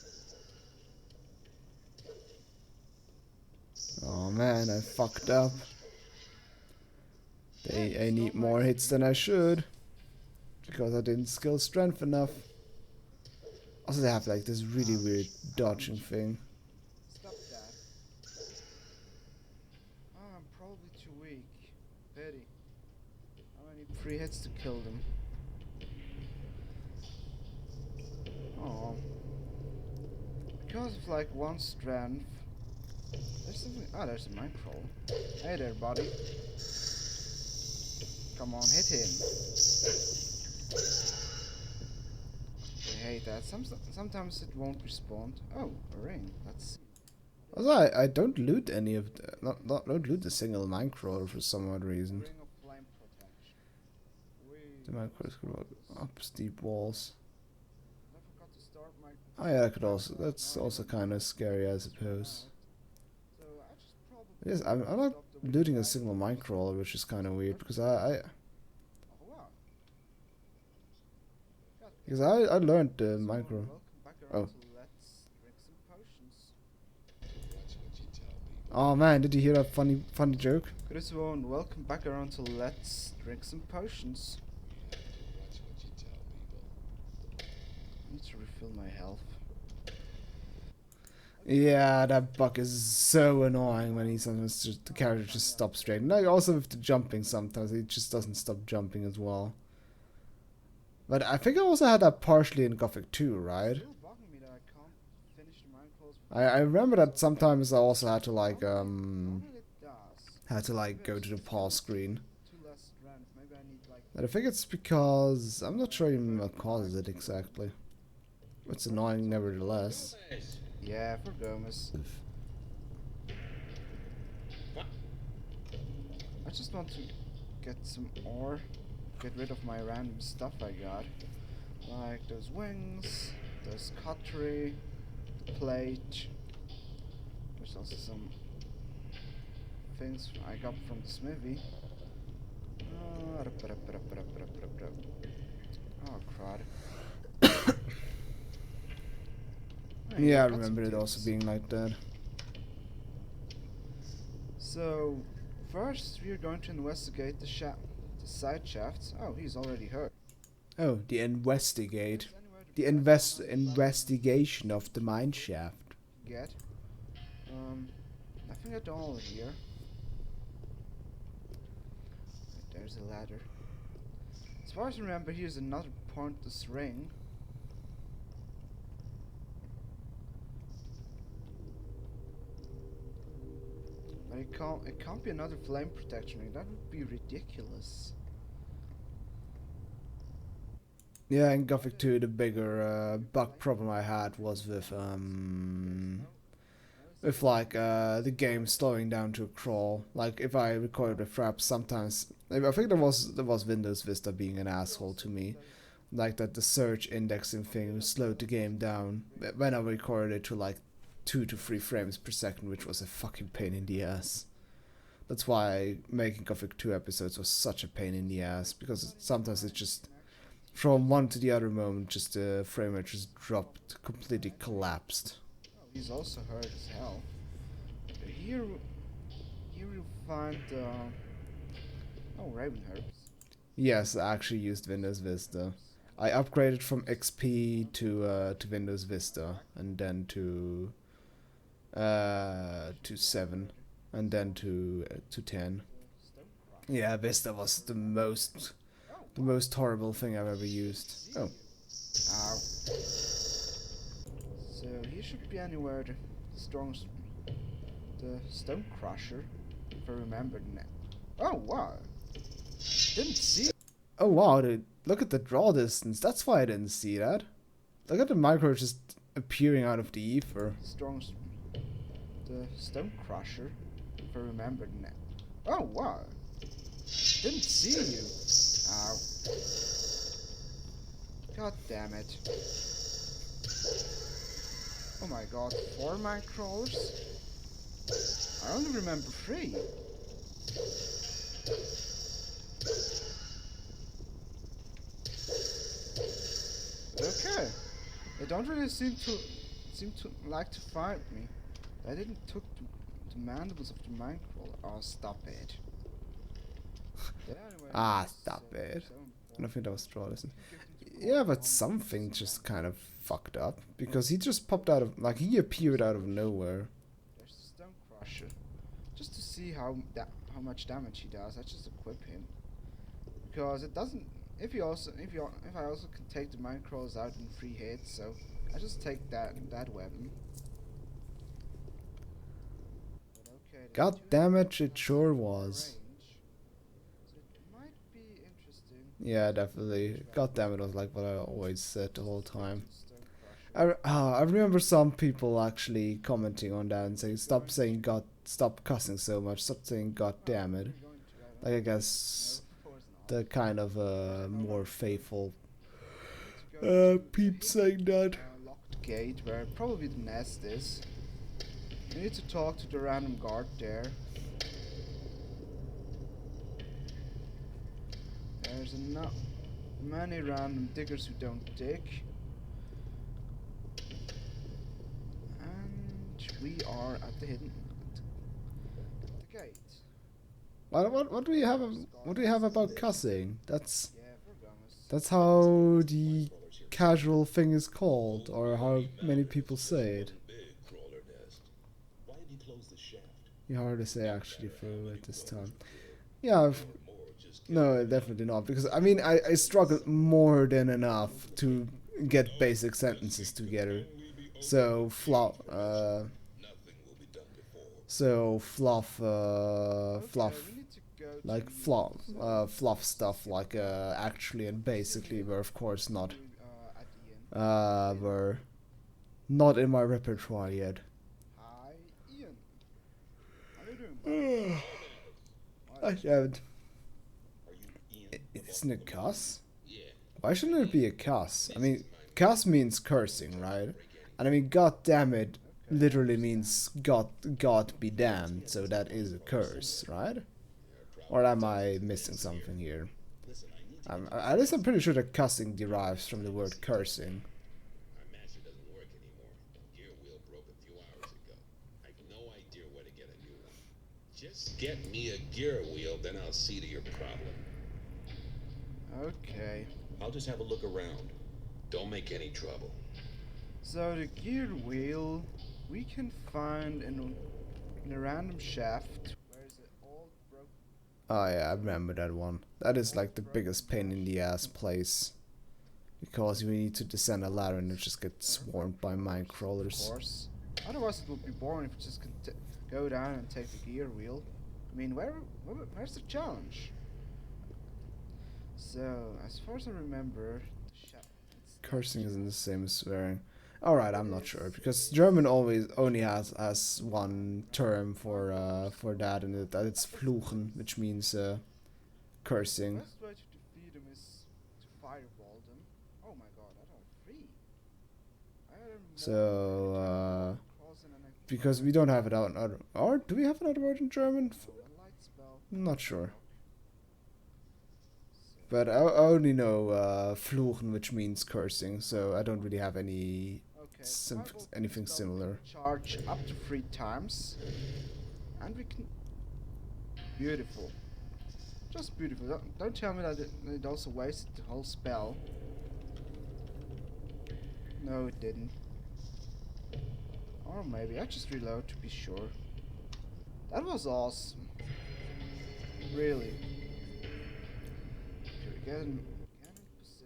Oh man, I fucked up. I need more hits than I should. Because I didn't skill strength enough. Also they have like this really weird dodging thing. Stop that. Oh, I'm probably too weak. Pity. I need 3 hits to kill them. Oh. Because of like 1 strength. There's something. Ah, there's a mine troll. Hey there, buddy. Come on, hit him. I hate that. Sometimes it won't respond. Oh, a ring. Let's see. Also I don't loot any of the don't loot the single mine crawler for some odd reason. Ring of flame protection. The mine crawlers could walk up steep walls. I forgot to start my. Oh yeah, that's also kinda scary I suppose. So I just probably. Yes, I'm not looting a single mine crawler, which is kinda weird because Oh wow. because I learned the mine crawler. Welcome back Oh. around to let's drink some potions. Watch what you tell people. Oh man, did you hear that funny joke? Chris Owen, welcome back around to let's drink some potions. Watch what you tell people. I need to refill my health. Yeah, that bug is so annoying when he sometimes just the character just stops straight. And like also with the jumping sometimes he just doesn't stop jumping as well. But I think I also had that partially in Gothic 2, right? It's still bugging me that I can't finish the mine crawls. I remember that sometimes I also had to like Normally it does. go to the pause screen. 2 less strength. Maybe I need like. But I think it's because I'm not sure even what causes it exactly. It's annoying nevertheless. Yeah, for Gomez. I just want to get some ore. Get rid of my random stuff I got. Like those wings, those cutlery, the plate. There's also some things I got from the smithy. Oh crud. Hey, Yeah, I got some remember it tips. also being like that. So, first we are going to investigate the side shafts. Oh, he's already hurt. Oh, the investigate. Is anywhere to The find investigation of the mine shaft. get? Nothing at all here. There's a ladder. As far as I remember, here's another pointless ring. But it can't be another flame protection ring. That would be ridiculous. Yeah, in Gothic 2 the bigger bug problem I had was with like the game slowing down to a crawl. Like if I recorded with fraps sometimes I think there was Windows Vista being an asshole to me. Like that the search indexing thing slowed the game down when I recorded it to like 2 to 3 frames per second, which was a fucking pain in the ass. That's why making Gothic 2 episodes was such a pain in the ass, because sometimes it just from one to the other moment just the frame rate just dropped, completely collapsed. Oh, he's also hurt as hell. Here you'll find raven herbs. Yes, I actually used Windows Vista. I upgraded from XP to Windows Vista, and then to 7, and then to 10. Yeah, Vista was the most horrible thing I've ever used. Oh. Ow. So he should be anywhere the stone crusher, if I remember the name. Oh wow! Didn't see. Oh wow, dude, look at the draw distance. That's why I didn't see that. Look at the micro just appearing out of the ether. The stone crusher, if I remember the name. Oh wow! Didn't see you. Ow. God damn it. Oh my god, 4 mine crawlers? I only remember 3. But okay. They don't really seem to like to fight me. I didn't took the mandibles of the mine crawler. Oh, stop it. Yeah, anyway, Ah, this, stop it. so I don't think that was important. Strawless. Give them to Yeah, but Paul. something just kind of fucked up. Because he just popped out of... Like, he appeared out of nowhere. There's the Stone Crusher. Just to see how much damage he does, I just equip him. Because it doesn't... If I also can take the mine crawlers out in 3 hits, so I just take that weapon. But okay, there's God 2 damn it, helicopters it sure in was. range, so it might be interesting. Yeah, definitely. God damn it, was like what I always said the whole time. Stone Crusher. I remember some people actually commenting on that and saying, stop cussing so much, stop saying God damn it. Like, I guess the kind of more faithful peep saying that. Locked gate where probably the nest is. You need to talk to the random guard there. There's many random diggers who don't dig. And we are at the gate. What do we have? What do we have about cussing? That's Yeah, we're gonna that's how the casual thing is called, or how many people say it. Big crawler nest. Why did he close the shaft? You hard to say actually for at this time. Yeah, no, definitely not. Because I mean, I struggled more than enough to get basic sentences together. So fluff, like fluff stuff like actually and basically were of course not were not in my repertoire yet. Hi, Ian. How you doing? I haven't. Isn't it cuss? Why shouldn't it be a cuss? I mean, cuss means cursing, right? And I mean, God damn it literally means God be damned, so that is a curse, right? Or am I missing something here? At least I'm pretty sure that cussing derives from the word cursing. Our master doesn't work anymore. The gear wheel broke a few hours ago. I've no idea where to get a new one. Just get me a gear wheel, then I'll see to your problem. Okay. I'll just have a look around. Don't make any trouble. So the gear wheel we can find in a random shaft. Where is it? All broke. Oh yeah, I remember that one. That is like the biggest pain in the ass place. Because you need to descend a ladder and it just gets swarmed by mine Of crawlers. course. Otherwise it would be boring if you just could go down and take the gear wheel. I mean, where's the challenge? So, as far as I remember, the shaft. Cursing isn't the same as swearing. Alright, I'm not sure. Because German always only has one term for that, and it's fluchen, which means cursing. The best way to defeat them is to fireball them. Oh my god, I don't free. I had So, because we don't have it out, or do we have another word in German? light spell. I'm not sure. But I only know fluchen, which means cursing, so I don't really have any anything similar. Charge up to 3 times, and we can. Beautiful, just beautiful. Don't tell me that it also wasted the whole spell. No, it didn't. Or maybe I just reload to be sure. That was awesome. Really.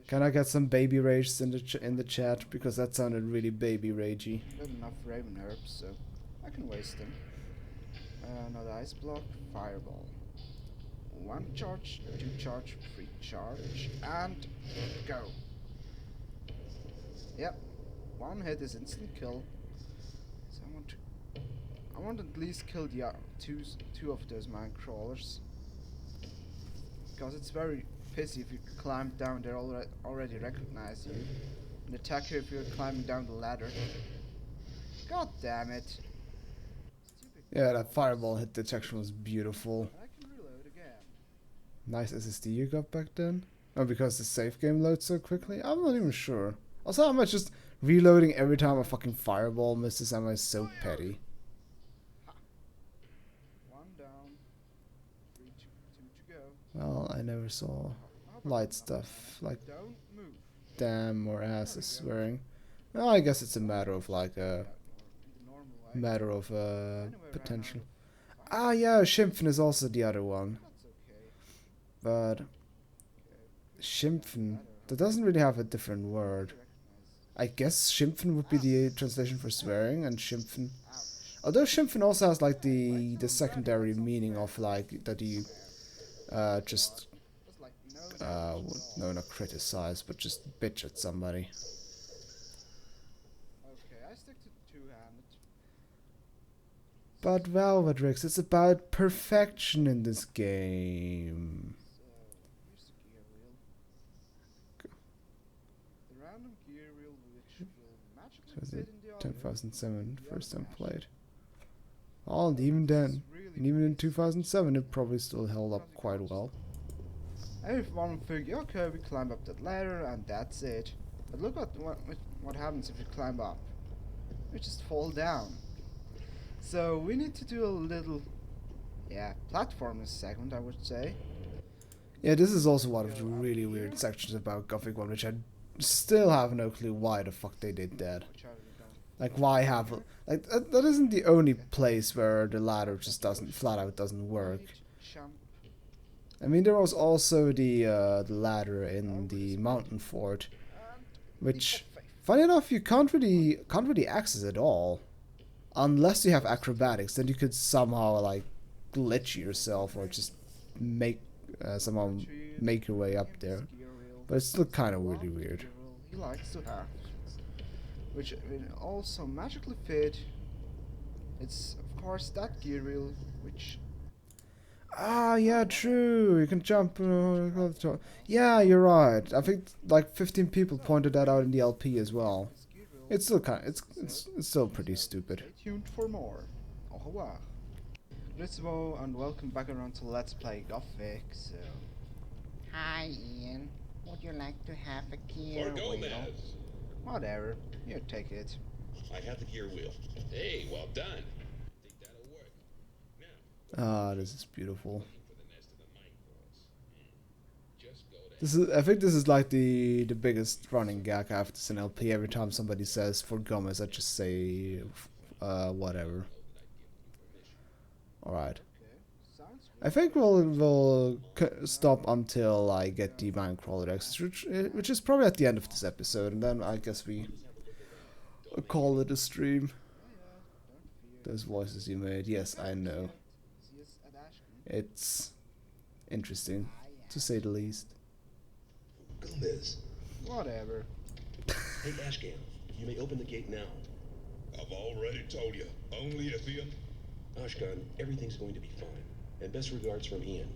Can I get some baby rage in the chat, because that sounded really baby ragey. Got enough Raven herbs, so I can waste them. Another ice block, fireball. 1 charge, 2 charge, 3 charge, and go. Yep, 1 hit is instant kill. So I want to at least kill the two of those mine crawlers, because it's very pissy if you climb down, they already recognize you and attack you if you're climbing down the ladder. God damn it. Stupid Yeah, that controls. fireball hit detection was beautiful. And I can reload again. Nice SSD you got back then? Oh, because the save game loads so quickly? I'm not even sure. Also, how much just reloading every time a fucking fireball misses ammo is so petty. Ha. One down. Two to go. Well, I never saw How about light that? stuff like Don't move. damn or ass is swearing. Well, I guess it's a matter of like a The normal way. matter of Anyway, ran out potential. of Ah, yeah, Schimpfen is also the other one, That's okay. but Okay. Schimpfen that doesn't really have a different word. I guess Schimpfen would be the translation for swearing, and Schimpfen. Ouch. Although Schimpfen also has like the secondary meaning of like that you just Just like no. no, not criticize, but just bitch at somebody. Okay, I stick to two-handed. But Valvedrix, it's about perfection in this game. So here's the gear wheel. The random gear wheel which will magically So fit in the other. 10,007 the first other time match. played. Oh, and even This then, is really and even in great. 2007, it probably still held up quite well. Everyone would think, okay, we climb up that ladder and that's it. But look at what happens if you climb up. You just fall down. So we need to do a little, platforming segment, I would say. Yeah, this is also one of the really weird sections about Gothic 1, which I still have no clue why the fuck they did that. Which I really don't. Like, why have... Like, that isn't the only place where the ladder just doesn't, flat out doesn't work. Jump. I mean, there was also the ladder in the mountain fort, And which, leap of faith. funny enough, you can't really access at all. Unless you have acrobatics, then you could somehow, like, glitch yourself or just make, somehow make your way up there. But it's still kind of really weird. He likes to have, which will also magically fit. It's of course that gear wheel, which Ah, yeah, true. You can jump. Yeah, you're right. I think like 15 people pointed that out in the LP as well. this gear wheel. It's still it's still pretty stupid. Stay tuned for more. Au revoir. Rizzo and welcome back around to Let's Play Gothic. So, Hi, Ian. Would you like to have a gear For wheel? Gomez. whatever, you take it. I have the gear wheel. Hey, well done. Think that'll work. Now, Ah, this is beautiful. for the nest of the mine crawls. Just go to This is I think this is like the biggest running gag after this in LP. Every time somebody says for Gomez, I just say whatever. All right. Okay, sounds I think we'll stop until I get the Minecrawler X, which is probably at the end of this episode, and then I guess we call it a stream. don't fear. Those voices you made, yes, I know. See us at Ashton. It's interesting, to say the least. Gomez. Whatever. Hey, Ashcan, you may open the gate now. I've already told you. Only if Ian. Ashkan, everything's going to be fine. And best regards from Ian.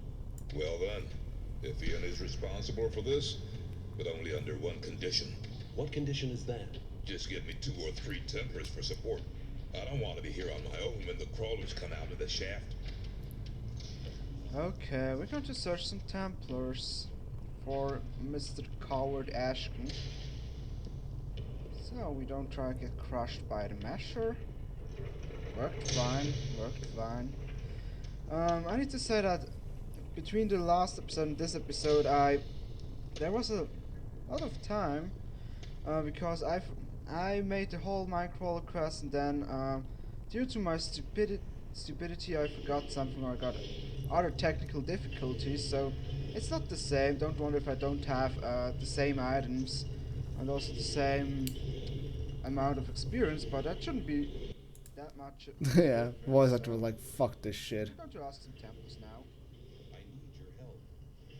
Well then, if Ian is responsible for this, but only under one condition. What condition is that? Just give me 2 or 3 Templars for support. I don't want to be here on my own when the crawlers come out of the shaft. Okay, we're going to search some Templars for Mr. Coward Ashton. So we don't try to get crushed by the Mesher. Worked fine, worked fine. I need to say that between the last episode and this episode, there was a lot of time because I made the whole Minecrawler quest, and then due to my stupidity, I forgot something, or I got other technical difficulties. So it's not the same. Don't wonder if I don't have the same items and also the same amount of experience, but that shouldn't be that much. Yeah, voice actor was like, fuck this shit. I'm going to ask some Templars now. I need your help.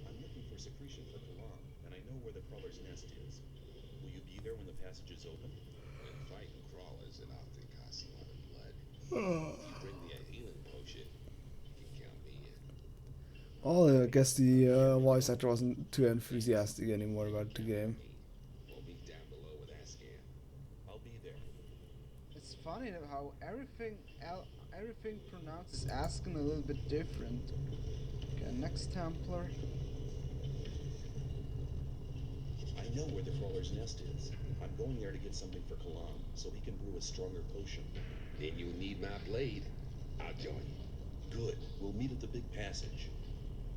I'm looking for secretion for Kalam, and I know where the crawler's nest is. Will you be there when the passage is open? When fighting crawlers, it often costs a lot of blood. If you bring me a healing potion, you can count me in. Well, I guess the voice actor wasn't too enthusiastic anymore about the game. We'll meet down below with Ascan. I'll be there. It's funny how everything pronounces Asken a little bit different. Okay, next Templar. I know where the crawler's nest is. I'm going there to get something for Kalam, so he can brew a stronger potion. Then you need my blade. I'll join you. Good. We'll meet at the big passage.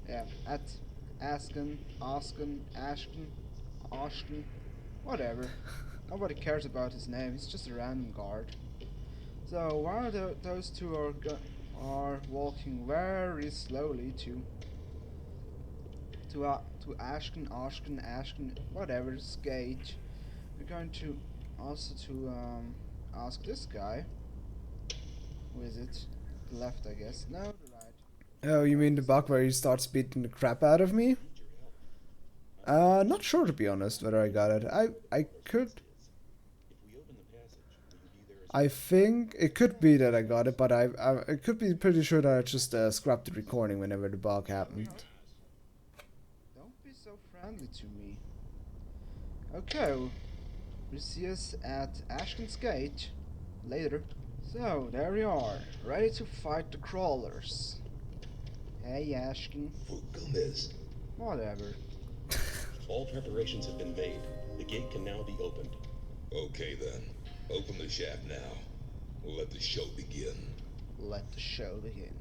Yeah, at Ashton, whatever. Nobody cares about his name. He's just a random guard. So while those two are walking very slowly to Ashton, whatever's gate, we're going to also to ask this guy. Who is it? The left, I guess. No, the right. Oh, you mean the bug where he starts beating the crap out of me? Not sure to be honest whether I got it. I could. I think it could be that I got it, but I could be pretty sure that I just scrapped the recording whenever the bug happened. Don't be so friendly to me. Okay, we'll see us at Ashton's gate later. So there we are, ready to fight the crawlers. Hey Ashton. For goodness. Whatever. All preparations have been made. The gate can now be opened. Okay then. Open the shaft now. Let the show begin. Let the show begin.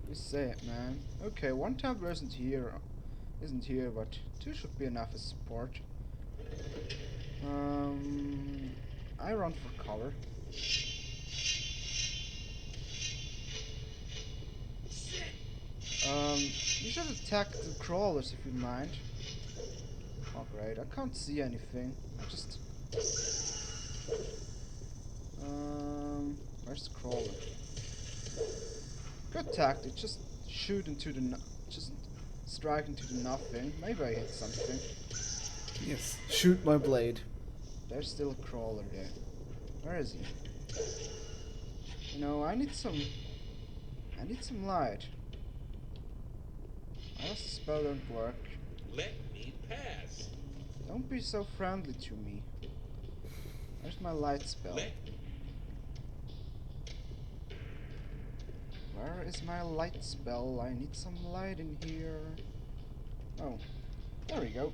You say it, man. Okay, one Templar isn't here, but two should be enough as support. I run for cover. You should attack the crawlers if you mind. Oh great, I can't see anything. I just... where's the crawler? Good tactic, just shoot into the just strike into the nothing. Maybe I hit something. Yes. Shoot my blade. There's still a crawler there. Where is he? You know, I need some light. I guess the spell don't work. Let me pass. Don't be so friendly to me. Where's my light spell? Where is my light spell? I need some light in here. Oh, there we go.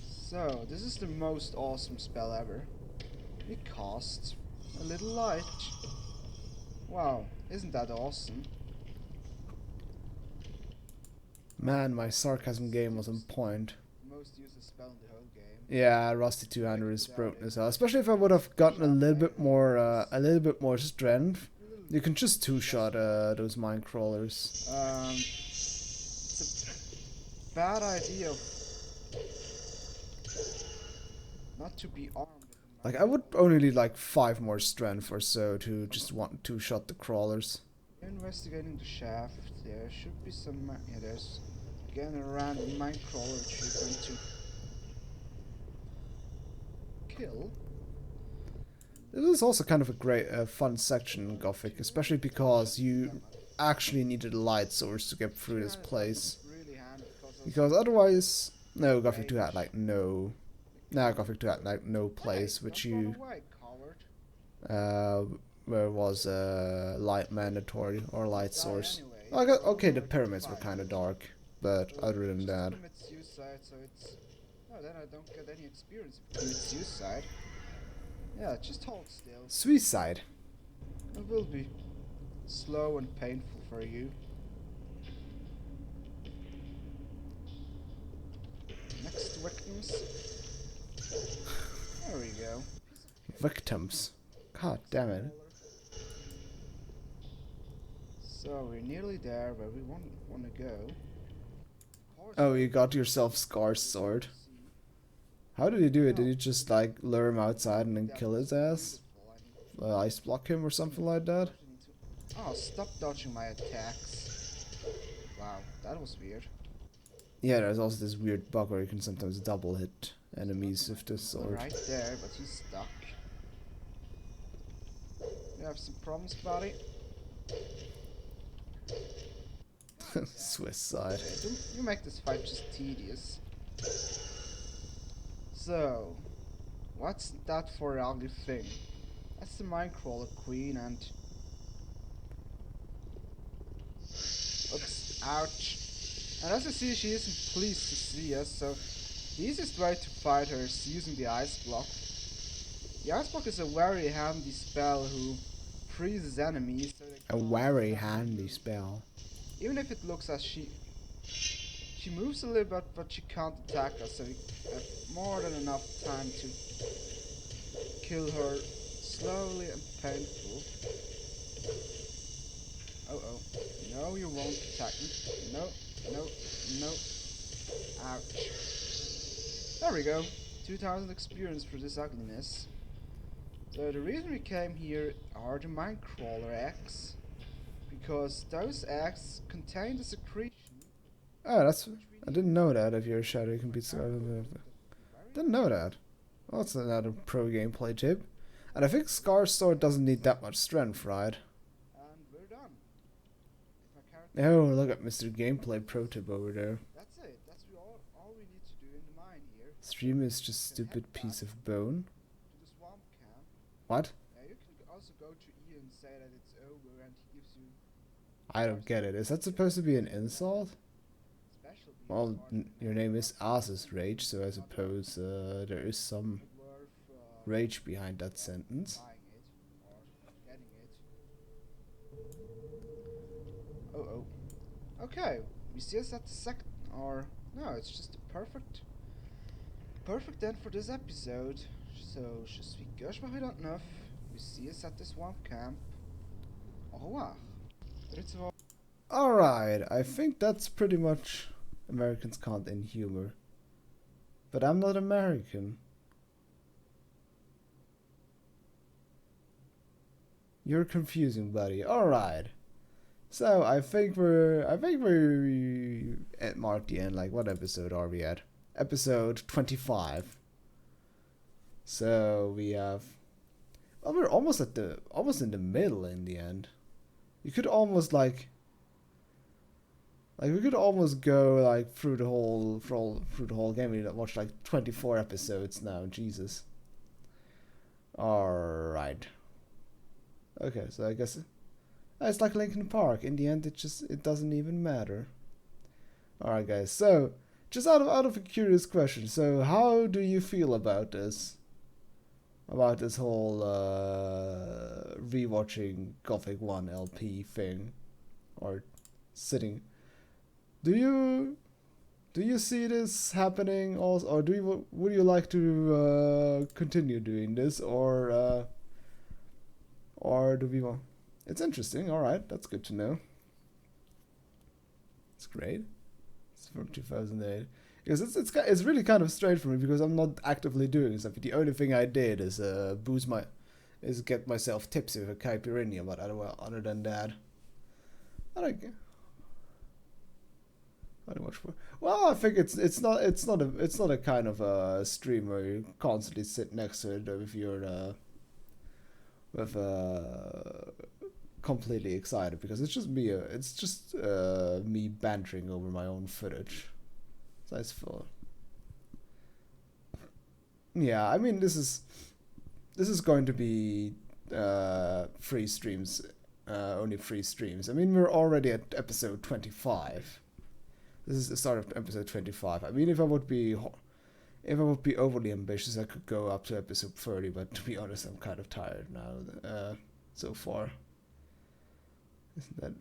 So, this is the most awesome spell ever. It casts a little light. Wow, isn't that awesome? Man, my sarcasm game was on point. Most useless spell in the whole game. Yeah, Rusty Two-Hander is broken as well. Especially if I would have gotten a little bit more strength. You can just two-shot those mine crawlers. It's a bad idea not to be armed. Like, I would only need like 5 more strength or so to just want to shot the crawlers. Investigating the shaft, there should be some. Yeah, there's again a random mine crawler which we're going to kill. This is also kind of a great, fun section in Gothic, especially because you actually needed a light source to get through this place. Because otherwise, no, Gothic 2 had like no. Now Gothic 2 had like no place which you. Where was light mandatory or light source. Okay, the pyramids were kind of dark, but other than that. Oh, then I don't get any experience if it's suicide. Yeah, just hold still. Suicide. It will be slow and painful for you. Next victims. There we go. Victims. God damn it. So we're nearly there where we want to go. Oh, you got yourself Scar's sword. How did you do it? Did you just like lure him outside and then kill his ass? Ice block him or something like that? Oh, stop dodging my attacks. Wow, that was weird. Yeah, there's also this weird bug where you can sometimes double hit enemies with this sword. Right there, but he's stuck. You have some problems, buddy? Suicide. You make this fight just tedious. So, what's that for ugly thing? as the Minecrawler Queen and... Oops, ouch. And as you see, she isn't pleased to see us, so the easiest way to fight her is using the Ice Block. The Ice Block is a very handy spell who freezes enemies so they A can't very attack handy you. spell. Even if it looks as she moves a little bit, but she can't attack us, so we have more than enough time to kill her slowly and painful. Oh oh. No, you won't attack me. No, no, no. Ouch. There we go. 2000 experience for this ugliness. So the reason we came here are the Minecrawler eggs. Because those eggs contain the secretion. Oh, that's... I didn't know that if you're a shadow you can beat... Didn't know that. Well, that's another pro gameplay tip. And I think Scar's sword doesn't need that much strength, right? And we're done. If my character... Oh, look at Mr. Gameplay pro tip over there. That's it. That's all we need to do in the mine here. Stream is just stupid piece of bone. To the swamp camp. What? You can also go to Ian and say that it's over and he gives you... I don't get it. Is that supposed to be an insult? special Well, your name is Asus Rage, so I suppose there is some worth rage behind that sentence. buying it or getting it. Oh oh. Okay, we see us at the second, or no, it's just a perfect end for this episode. So, je suis gauche par neuf. We see us at the swamp camp. Au revoir. Alright, I think that's pretty much Americans can't end humor. But I'm not American. You're confusing, buddy. Alright. So I think we're at mark the end. Like, what episode are we at? Episode 25. So we have... Well, we're almost in the middle in the end. You could almost like we could almost go like through the whole game. We watched like 24 episodes now. Jesus. All right. Okay, so I guess it's like Linkin Park. In the end, it doesn't even matter. All right, guys. So just out of a curious question. So how do you feel about this? About this whole rewatching Gothic 1 LP thing, or sitting. Do you see this happening also, or would you like to continue doing this, or do we want? It's interesting. All right, that's good to know. It's great. It's from 2008. Because it's really kind of strange for me because I'm not actively doing something. The only thing I did is get myself tipsy with a caipirinha, but other than that, I don't much for. Well, I think it's not a kind of a stream where you constantly sit next to it if you're completely excited, because it's just me bantering over my own footage. So it's full. Yeah, I mean this is going to be free streams, only free streams. I mean, we're already at episode 25. This is the start of episode 25. I mean, if I would be overly ambitious, I could go up to episode 30. But to be honest, I'm kind of tired now. So far, isn't that?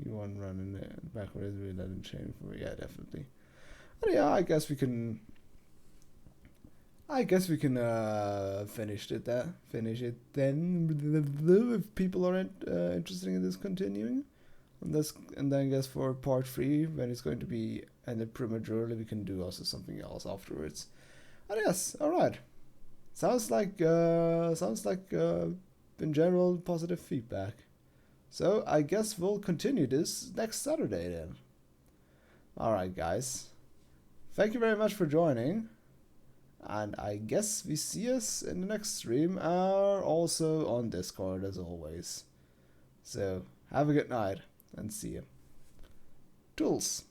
You want running backwards really doesn't change for me. Yeah, definitely. But yeah, I guess we can finish it then. If people aren't interested in this continuing, and then I guess for part 3, when it's going to be ended prematurely, we can do also something else afterwards. And yes, all right. Sounds like in general positive feedback. So I guess we'll continue this next Saturday then. Alright guys. Thank you very much for joining. And I guess we see us in the next stream, or also on Discord as always. So have a good night and see you. Tools.